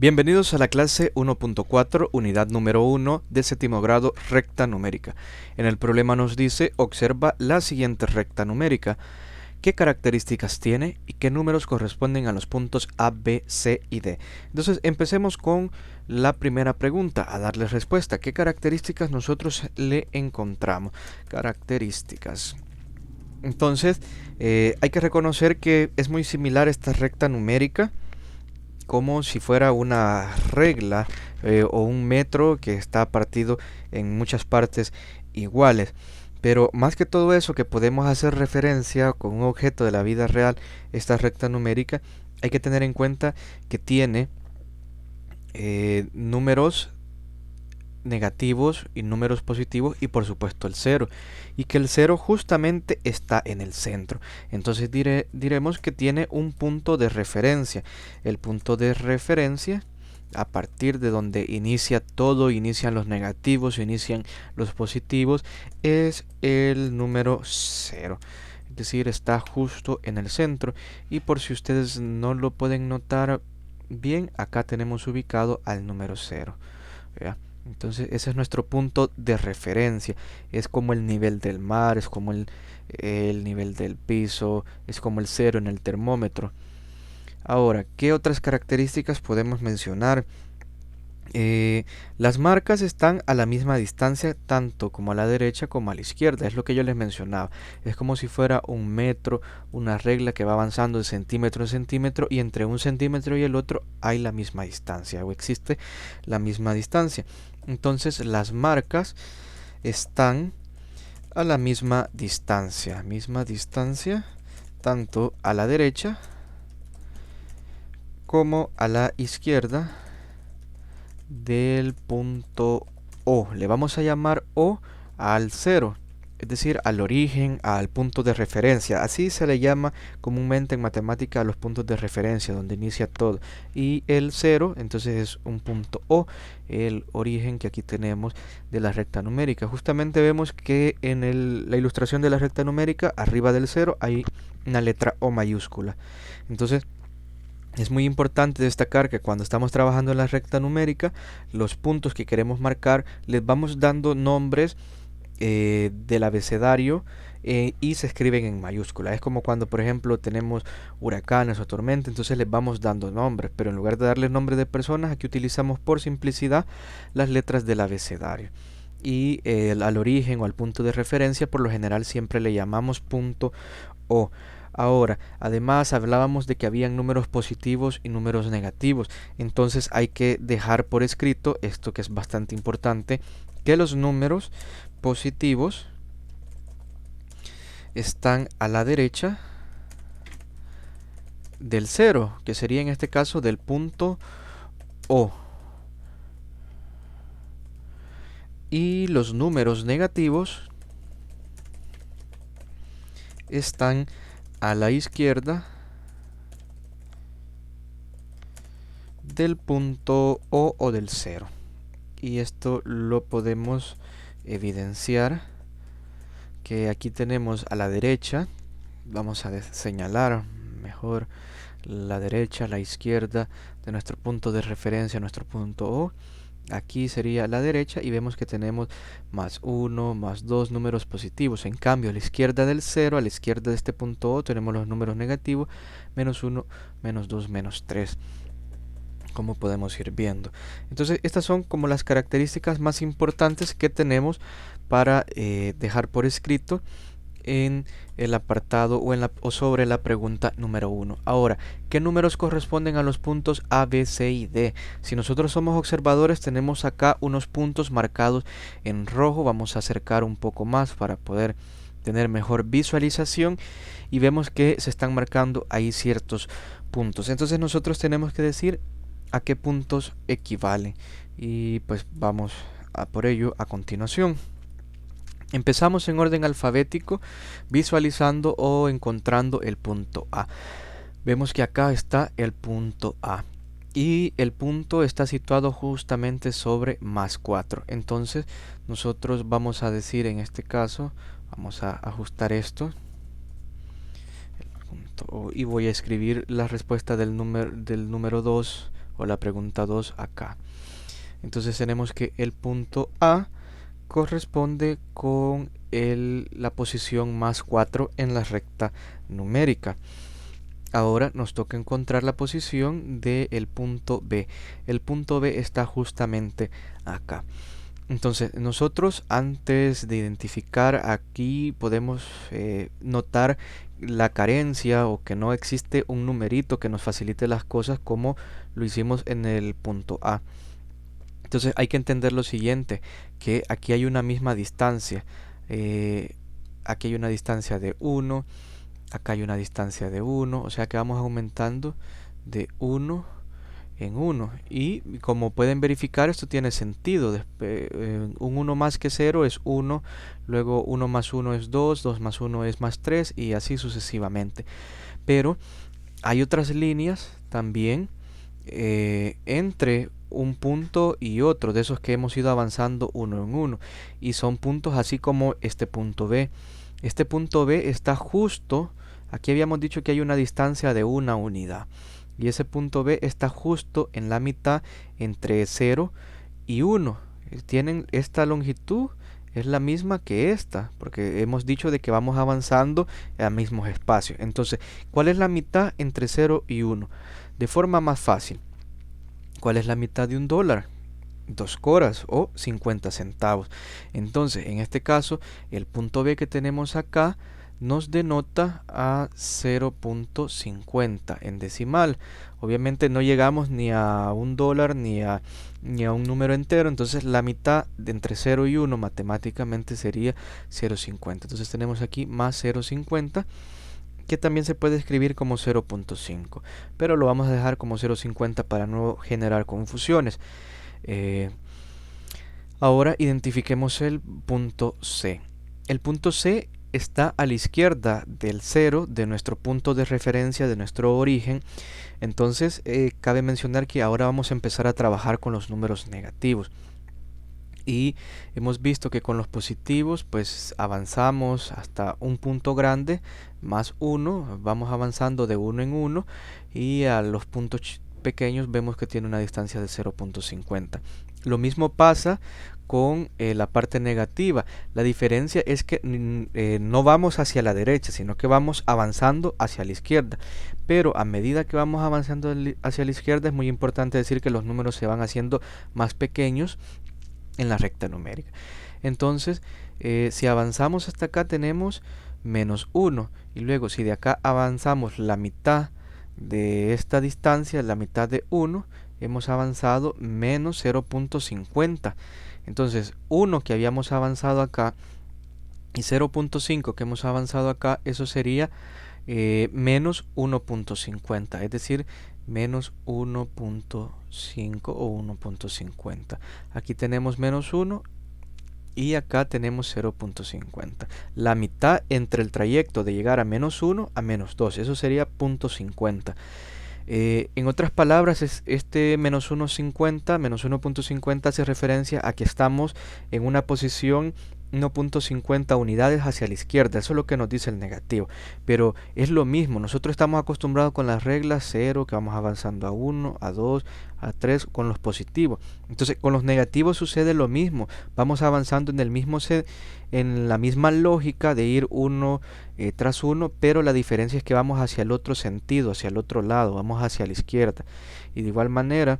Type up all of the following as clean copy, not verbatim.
Bienvenidos a la clase 1.4, unidad número 1 de séptimo grado, recta numérica. En el problema nos dice, observa la siguiente recta numérica. ¿Qué características tiene y qué números corresponden a los puntos A, B, C y D? Entonces, empecemos con la primera pregunta, a darle respuesta. ¿Qué características nosotros le encontramos? Características. Entonces, hay que reconocer que es muy similar esta recta numérica como si fuera una regla o un metro que está partido en muchas partes iguales. Pero más que todo eso, que podemos hacer referencia con un objeto de la vida real, esta recta numérica, hay que tener en cuenta que tiene números negativos y números positivos y por supuesto el cero, y que el cero justamente está en el centro. Entonces diremos que tiene un punto de referencia. El punto de referencia, a partir de donde inicia todo, inician los negativos, inician los positivos, es el número 0. Es decir, está justo en el centro. Y por si ustedes no lo pueden notar bien, acá tenemos ubicado al número 0. ¿Ya? Entonces ese es nuestro punto de referencia. Es como el nivel del mar, es como el nivel del piso, es como el cero en el termómetro. Ahora, ¿qué otras características podemos mencionar? Las marcas están a la misma distancia tanto como a la derecha como a la izquierda, es lo que yo les mencionaba. Es como si fuera un metro, una regla que va avanzando de centímetro en centímetro, y entre un centímetro y el otro hay la misma distancia o existe la misma distancia. Entonces las marcas están a la misma distancia tanto a la derecha como a la izquierda del punto O. Le vamos a llamar O al 0, es decir, al origen, al punto de referencia. Así se le llama comúnmente en matemática a los puntos de referencia, donde inicia todo. Y el 0, entonces es un punto O, el origen que aquí tenemos de la recta numérica. Justamente vemos que en la ilustración de la recta numérica, arriba del 0 hay una letra O mayúscula. Entonces, es muy importante destacar que cuando estamos trabajando en la recta numérica, los puntos que queremos marcar les vamos dando nombres del abecedario y se escriben en mayúscula. Es como cuando, por ejemplo, tenemos huracanes o tormentas, entonces les vamos dando nombres, pero en lugar de darles nombres de personas, aquí utilizamos por simplicidad las letras del abecedario. Y al origen o al punto de referencia, por lo general, siempre le llamamos punto O. Ahora, además hablábamos de que habían números positivos y números negativos. Entonces hay que dejar por escrito esto, que es bastante importante, que los números positivos están a la derecha del 0, que sería en este caso del punto O. Y los números negativos están a la izquierda del punto O del 0. Y esto lo podemos evidenciar, que aquí tenemos a la derecha, vamos a señalar mejor la derecha, la izquierda de nuestro punto de referencia, nuestro punto O. Aquí sería la derecha y vemos que tenemos más 1, más 2 números positivos. En cambio, a la izquierda del 0, a la izquierda de este punto O, tenemos los números negativos, menos 1, menos 2, menos 3. Como podemos ir viendo. Entonces, estas son como las características más importantes que tenemos para dejar por escrito en el apartado o sobre la pregunta número 1. Ahora, ¿qué números corresponden a los puntos A, B, C y D? Si nosotros somos observadores, tenemos acá unos puntos marcados en rojo. Vamos a acercar un poco más para poder tener mejor visualización, y vemos que se están marcando ahí ciertos puntos. Entonces nosotros tenemos que decir a qué puntos equivalen, y pues vamos a por ello a continuación. Empezamos en orden alfabético, visualizando o encontrando el punto A. Vemos que acá está el punto A y el punto está situado justamente sobre más 4. Entonces nosotros vamos a decir, en este caso, vamos a ajustar esto, el punto O, y voy a escribir la respuesta del número 2 o la pregunta 2 acá. Entonces tenemos que el punto A corresponde con la posición más 4 en la recta numérica. Ahora nos toca encontrar la posición del punto B. El punto B está justamente acá. Entonces nosotros, antes de identificar aquí, podemos notar la carencia o que no existe un numerito que nos facilite las cosas como lo hicimos en el punto A. Entonces hay que entender lo siguiente, que aquí hay una misma distancia. Aquí hay una distancia de 1, acá hay una distancia de 1, o sea que vamos aumentando de 1 en 1. Y como pueden verificar, esto tiene sentido. Un 1 más que 0 es 1, luego 1 más 1 es 2, 2 más 1 es más 3 y así sucesivamente. Pero hay otras líneas también entre un punto y otro, de esos que hemos ido avanzando uno en uno, y son puntos así como este punto B. Este punto B está justo, aquí habíamos dicho que hay una distancia de una unidad, y ese punto B está justo en la mitad entre 0 y 1. Tienen esta longitud, es la misma que esta, porque hemos dicho de que vamos avanzando a mismos espacios. Entonces, ¿cuál es la mitad entre 0 y 1? De forma más fácil, ¿cuál es la mitad de $1? 2 coras o 50 centavos. Entonces, en este caso, el punto B que tenemos acá nos denota a 0.50 en decimal. Obviamente no llegamos ni a $1 ni a un número entero, entonces la mitad de entre 0 y 1 matemáticamente sería 0.50. Entonces tenemos aquí más 0.50, que también se puede escribir como 0.5, pero lo vamos a dejar como 0.50 para no generar confusiones. Ahora identifiquemos el punto C. El punto C está a la izquierda del 0 de nuestro punto de referencia, de nuestro origen. Entonces cabe mencionar que ahora vamos a empezar a trabajar con los números negativos. Y hemos visto que con los positivos pues avanzamos hasta un punto grande más 1, vamos avanzando de 1 en 1, y a los puntos pequeños vemos que tiene una distancia de 0.50. Lo mismo pasa con la parte negativa. La diferencia es que no vamos hacia la derecha, sino que vamos avanzando hacia la izquierda. Pero a medida que vamos avanzando hacia la izquierda es muy importante decir que los números se van haciendo más pequeños en la recta numérica. Entonces, si avanzamos hasta acá tenemos menos 1, y luego si de acá avanzamos la mitad de esta distancia, la mitad de 1, hemos avanzado menos 0.50. Entonces 1 que habíamos avanzado acá y 0.5 que hemos avanzado acá, eso sería menos 1.50, es decir, menos 1.5 o 1.50. Aquí tenemos menos 1 y acá tenemos 0.50. La mitad entre el trayecto de llegar a menos 1 a menos 2, eso sería 0.50. En otras palabras, este menos 1.50, menos 1.50 hace referencia a que estamos en una posición 1.50 unidades hacia la izquierda. Eso es lo que nos dice el negativo. Pero es lo mismo. Nosotros estamos acostumbrados con las reglas 0, que vamos avanzando a 1, a 2, a 3, con los positivos. Entonces, con los negativos sucede lo mismo. Vamos avanzando en el mismo en la misma lógica de ir uno tras uno, pero la diferencia es que vamos hacia el otro sentido, hacia el otro lado, vamos hacia la izquierda. Y de igual manera,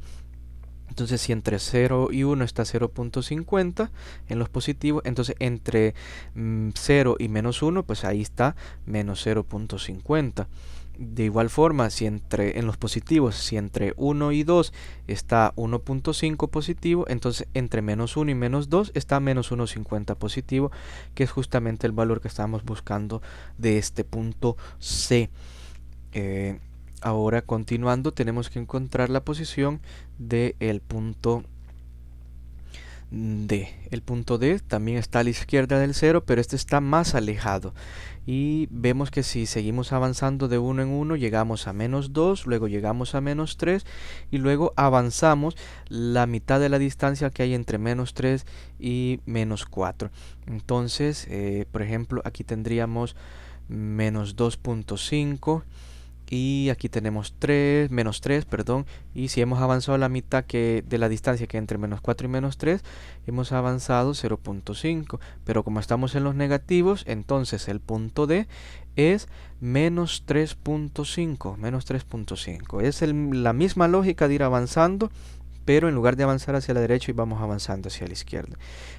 entonces si entre 0 y 1 está 0.50 en los positivos, entonces entre 0 y menos 1, pues ahí está menos 0.50. De igual forma, si en los positivos, si entre 1 y 2 está 1.5 positivo, entonces entre menos 1 y menos 2 está menos 1.50 positivo, que es justamente el valor que estamos buscando de este punto C. Ahora, continuando, tenemos que encontrar la posición del punto D. El punto D también está a la izquierda del 0, pero este está más alejado. Y vemos que si seguimos avanzando de 1 en 1, llegamos a menos 2, luego llegamos a menos 3, y luego avanzamos la mitad de la distancia que hay entre menos 3 y menos 4. Entonces, por ejemplo, aquí tendríamos menos 2.5. Y aquí tenemos 3, menos 3, perdón. Y si hemos avanzado la mitad de la distancia que entre menos 4 y menos 3, hemos avanzado 0.5. Pero como estamos en los negativos, entonces el punto D es menos 3.5. Menos 3.5. Es la misma lógica de ir avanzando, pero en lugar de avanzar hacia la derecha, vamos avanzando hacia la izquierda.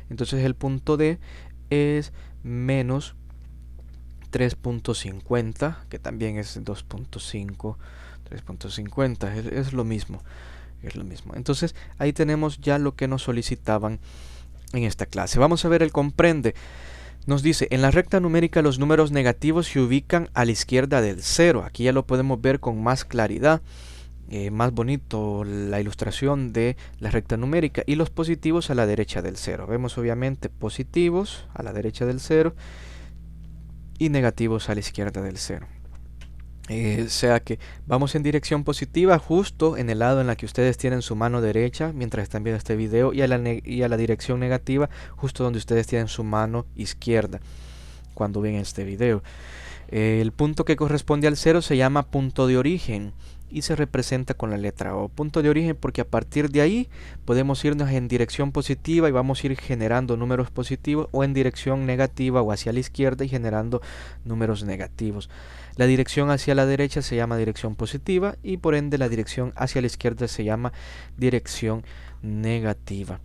Entonces el punto D es menos 3.50, que también es 2.5, 3.50, es lo mismo, es lo mismo. Entonces ahí tenemos ya lo que nos solicitaban en esta clase. Vamos a ver el comprende. Nos dice, en la recta numérica los números negativos se ubican a la izquierda del 0. Aquí ya lo podemos ver con más claridad. Más bonito la ilustración de la recta numérica, y los positivos a la derecha del 0. Vemos obviamente positivos a la derecha del 0 y negativos a la izquierda del 0. O sea que vamos en dirección positiva justo en el lado en la que ustedes tienen su mano derecha mientras están viendo este video, y a la dirección negativa justo donde ustedes tienen su mano izquierda cuando ven este video. El punto que corresponde al 0 se llama punto de origen y se representa con la letra O. Punto de origen porque a partir de ahí podemos irnos en dirección positiva y vamos a ir generando números positivos, o en dirección negativa o hacia la izquierda y generando números negativos. La dirección hacia la derecha se llama dirección positiva y por ende la dirección hacia la izquierda se llama dirección negativa.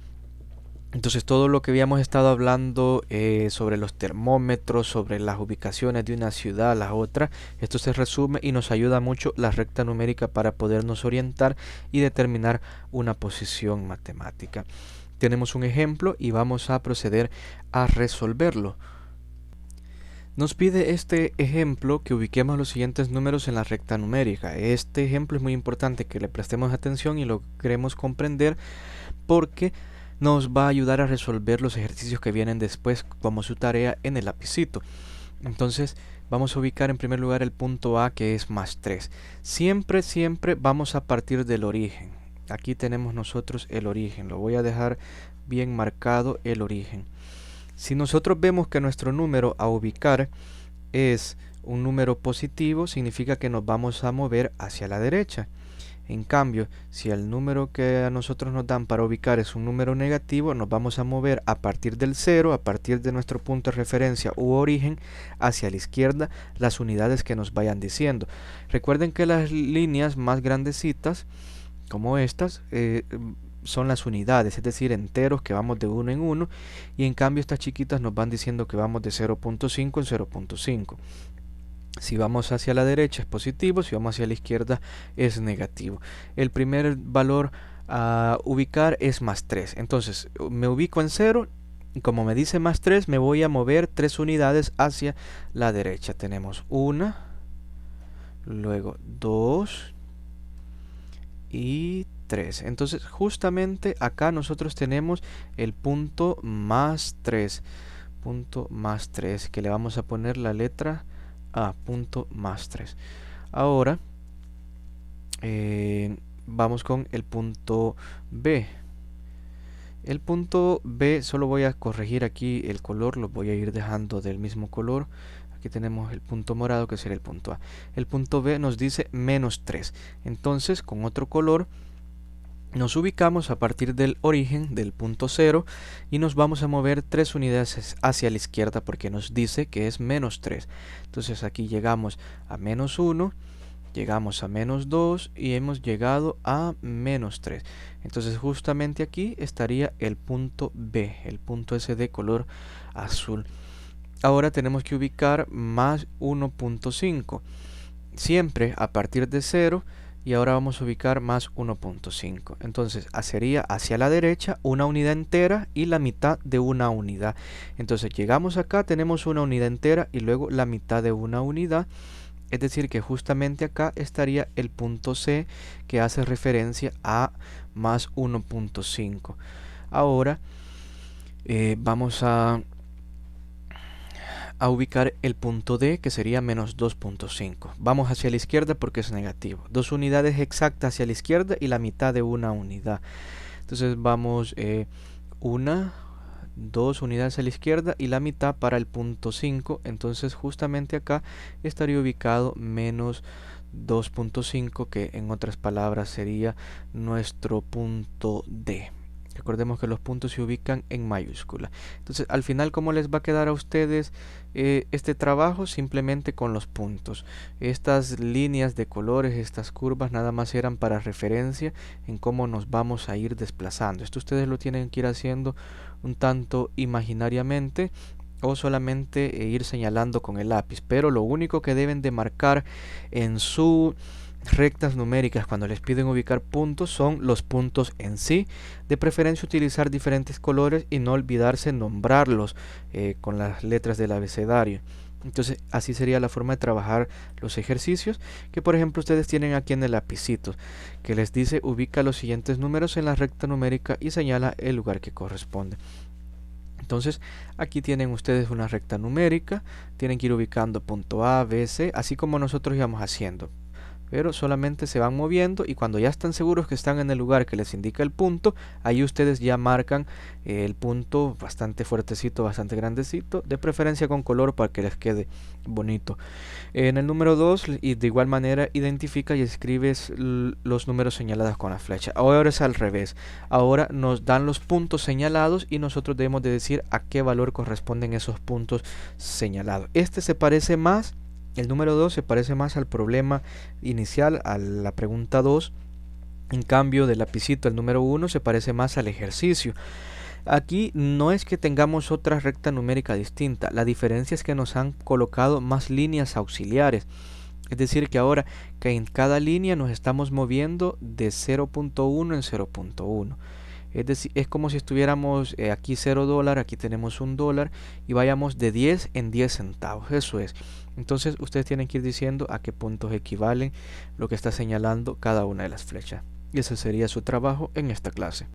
Entonces todo lo que habíamos estado hablando sobre los termómetros, sobre las ubicaciones de una ciudad a la otra, esto se resume y nos ayuda mucho la recta numérica para podernos orientar y determinar una posición matemática. Tenemos un ejemplo y vamos a proceder a resolverlo. Nos pide este ejemplo que ubiquemos los siguientes números en la recta numérica. Este ejemplo es muy importante que le prestemos atención y lo queremos comprender porque nos va a ayudar a resolver los ejercicios que vienen después como su tarea en el lapicito. Entonces vamos a ubicar en primer lugar el punto A, que es más 3. Siempre vamos a partir del origen. Aquí tenemos nosotros el origen. Lo voy a dejar bien marcado, el origen. Si nosotros vemos que nuestro número a ubicar es un número positivo, significa que nos vamos a mover hacia la derecha. En cambio, si el número que a nosotros nos dan para ubicar es un número negativo, nos vamos a mover a partir del 0, a partir de nuestro punto de referencia u origen, hacia la izquierda, las unidades que nos vayan diciendo. Recuerden que las líneas más grandecitas, como estas, son las unidades, es decir, enteros que vamos de 1 en 1, y en cambio estas chiquitas nos van diciendo que vamos de 0.5 en 0.5. Si vamos hacia la derecha es positivo, si vamos hacia la izquierda es negativo. El primer valor a ubicar es más 3. Entonces me ubico en 0 y como me dice más 3 me voy a mover 3 unidades hacia la derecha. Tenemos 1, luego 2 y 3. Entonces justamente acá nosotros tenemos el punto más 3. Punto más 3, que le vamos a poner la letra A, punto más 3. Ahora vamos con el punto B. El punto B, solo voy a corregir aquí el color, lo voy a ir dejando del mismo color. Aquí tenemos el punto morado, que sería el punto A. El punto B nos dice menos 3. Entonces, con otro color, nos ubicamos a partir del origen del punto 0 y nos vamos a mover 3 unidades hacia la izquierda porque nos dice que es menos 3. Entonces aquí llegamos a menos 1, llegamos a menos 2 y hemos llegado a menos 3. Entonces justamente aquí estaría el punto B, el punto ese de color azul. Ahora tenemos que ubicar más 1.5, siempre a partir de 0. Y ahora vamos a ubicar más 1.5. Entonces sería hacia la derecha una unidad entera y la mitad de una unidad. Entonces llegamos acá, tenemos una unidad entera y luego la mitad de una unidad. Es decir que justamente acá estaría el punto C, que hace referencia a más 1.5. Ahora vamos a ubicar el punto D, que sería menos 2.5. Vamos hacia la izquierda porque es negativo. 2 unidades exactas hacia la izquierda y la mitad de una unidad. Entonces vamos 2 unidades a la izquierda y la mitad para el punto 5. Entonces justamente acá estaría ubicado menos 2.5, que en otras palabras sería nuestro punto D. Recordemos que los puntos se ubican en mayúscula. Entonces, al final, ¿cómo les va a quedar a ustedes este trabajo? Simplemente con los puntos. Estas líneas de colores, estas curvas, nada más eran para referencia en cómo nos vamos a ir desplazando. Esto ustedes lo tienen que ir haciendo un tanto imaginariamente o solamente ir señalando con el lápiz. Pero lo único que deben de marcar en su rectas numéricas cuando les piden ubicar puntos son los puntos en sí. De preferencia utilizar diferentes colores y no olvidarse nombrarlos con las letras del abecedario. Entonces así sería la forma de trabajar los ejercicios que por ejemplo ustedes tienen aquí en el lapicito, que les dice ubica los siguientes números en la recta numérica y señala el lugar que corresponde. Entonces aquí tienen ustedes una recta numérica, tienen que ir ubicando punto A, B, C, así como nosotros íbamos haciendo. Pero solamente se van moviendo y cuando ya están seguros que están en el lugar que les indica el punto, ahí ustedes ya marcan el punto bastante fuertecito, bastante grandecito, de preferencia con color para que les quede bonito. En el número 2, y de igual manera identifica y escribes los números señalados con la flecha. Ahora es al revés. Ahora nos dan los puntos señalados y nosotros debemos de decir a qué valor corresponden esos puntos señalados. Este se parece más. El número 2 se parece más al problema inicial, a la pregunta 2. En cambio, del lapicito, el número 1 se parece más al ejercicio. Aquí no es que tengamos otra recta numérica distinta. La diferencia es que nos han colocado más líneas auxiliares. Es decir, que ahora que en cada línea nos estamos moviendo de 0.1 en 0.1. Es decir, es como si estuviéramos aquí $0, aquí tenemos $1 y vayamos de 10 en 10 centavos. Eso es. Entonces ustedes tienen que ir diciendo a qué puntos equivalen lo que está señalando cada una de las flechas. Y ese sería su trabajo en esta clase.